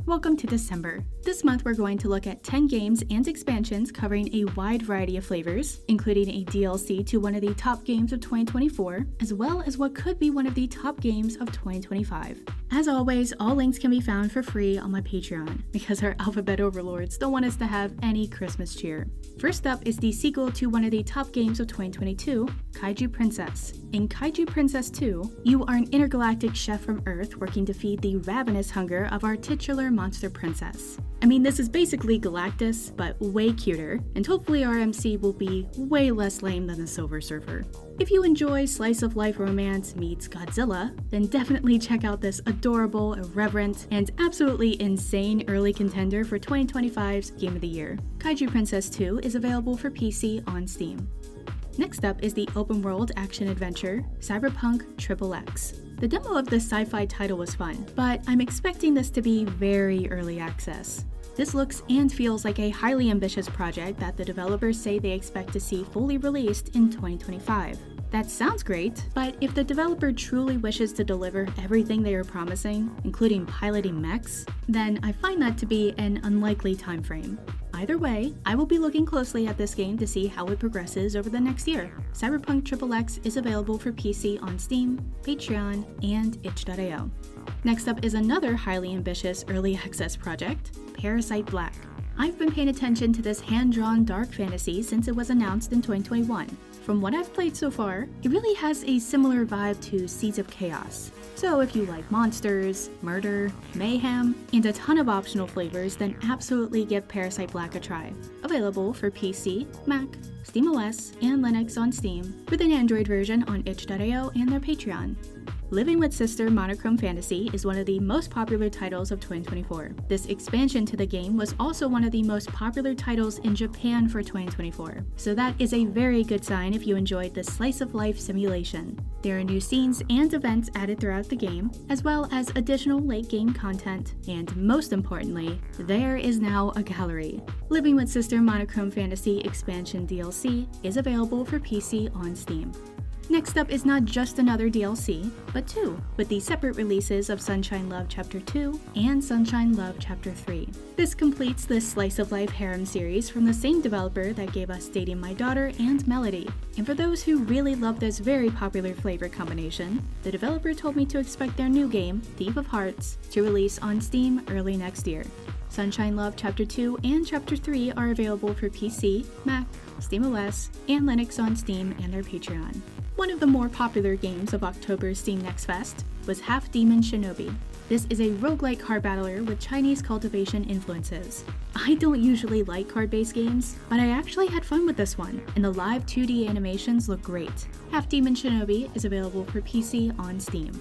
welcome to December. This month we're going to look at 10 games and expansions covering a wide variety of flavors, including a DLC to one of the top games of 2024, as well as what could be one of the top games of 2025. As always, all links can be found for free on my Patreon, because our alphabet overlords don't want us to have any Christmas cheer. First up is the sequel to one of the top games of 2022, Kaiju Princess. In Kaiju Princess 2, you are an intergalactic chef from Earth working to feed the ravenous hunger of our titular monster princess. I mean, this is basically Galactus, but way cuter, and hopefully our MC will be way less lame than the Silver Surfer. If you enjoy slice-of-life romance meets Godzilla, then definitely check out this adorable, irreverent, and absolutely insane early contender for 2025's Game of the Year. Kaiju Princess 2 is available for PC on Steam. Next up is the open-world action-adventure, Cyberpunk XXX. The demo of this sci-fi title was fun, but I'm expecting this to be very early access. This looks and feels like a highly ambitious project that the developers say they expect to see fully released in 2025. That sounds great, but if the developer truly wishes to deliver everything they are promising, including piloting mechs, then I find that to be an unlikely timeframe. Either way, I will be looking closely at this game to see how it progresses over the next year. Cyberpunk XXX is available for PC on Steam, Patreon, and itch.io. Next up is another highly ambitious early access project, Parasite Black. I've been paying attention to this hand-drawn dark fantasy since it was announced in 2021. From what I've played so far, it really has a similar vibe to Seeds of Chaos. So if you like monsters, murder, mayhem, and a ton of optional flavors, then absolutely give Parasite Black a try. Available for PC, Mac, SteamOS, and Linux on Steam, with an Android version on itch.io and their Patreon. Living with Sister Monochrome Fantasy is one of the most popular titles of 2024. This expansion to the game was also one of the most popular titles in Japan for 2024, so that is a very good sign if you enjoyed this slice-of-life simulation. There are new scenes and events added throughout the game, as well as additional late-game content, and most importantly, there is now a gallery. Living with Sister Monochrome Fantasy Expansion DLC is available for PC on Steam. Next up is not just another DLC, but two, with the separate releases of Sunshine Love Chapter 2 and Sunshine Love Chapter 3. This completes this slice-of-life harem series from the same developer that gave us Dating My Daughter and Melody. And for those who really love this very popular flavor combination, the developer told me to expect their new game, Thief of Hearts, to release on Steam early next year. Sunshine Love Chapter 2 and Chapter 3 are available for PC, Mac, SteamOS, and Linux on Steam and their Patreon. One of the more popular games of October's Steam Next Fest was Half Demon Shinobi. This is a roguelike card battler with Chinese cultivation influences. I don't usually like card-based games, but I actually had fun with this one, and the live 2D animations look great. Half Demon Shinobi is available for PC on Steam.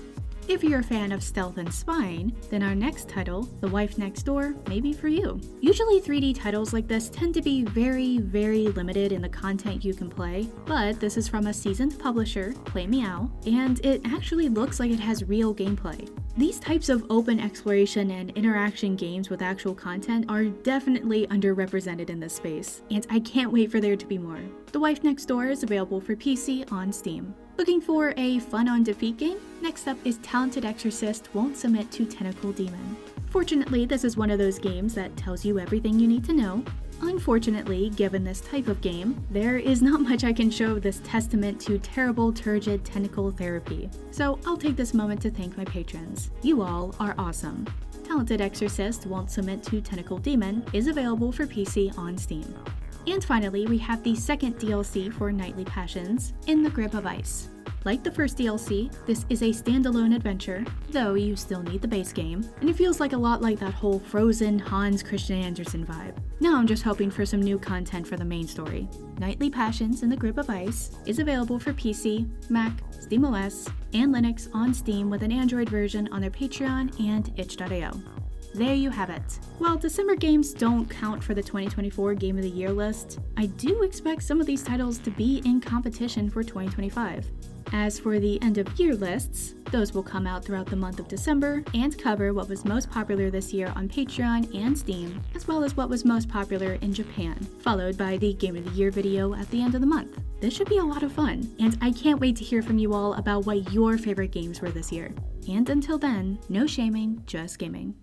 If you're a fan of stealth and spying, then our next title, The Wife Next Door, may be for you. Usually 3D titles like this tend to be very limited in the content you can play, but this is from a seasoned publisher, Play Meow, and it actually looks like it has real gameplay. These types of open exploration and interaction games with actual content are definitely underrepresented in this space, and I can't wait for there to be more. The Wife Next Door is available for PC on Steam. Looking for a fun-on-defeat game? Next up is Talented Exorcist Won't Submit to Tentacle Demon. Fortunately, this is one of those games that tells you everything you need to know. Unfortunately, given this type of game, there is not much I can show of this testament to terrible turgid tentacle therapy. So I'll take this moment to thank my patrons. You all are awesome. Talented Exorcist Won't Submit to Tentacle Demon is available for PC on Steam. And finally, we have the second DLC for Nightly Passions, In the Grip of Ice. Like the first DLC, this is a standalone adventure, though you still need the base game, and it feels like a lot like that whole Frozen Hans Christian Andersen vibe. Now I'm just hoping for some new content for the main story. Nightly Passions in the Grip of Ice is available for PC, Mac, SteamOS, and Linux on Steam with an Android version on their Patreon and itch.io. There you have it. While December games don't count for the 2024 Game of the Year list, I do expect some of these titles to be in competition for 2025. As for the end of year lists, those will come out throughout the month of December and cover what was most popular this year on Patreon and Steam, as well as what was most popular in Japan, followed by the Game of the Year video at the end of the month. This should be a lot of fun, and I can't wait to hear from you all about what your favorite games were this year. And until then, no shaming, just gaming.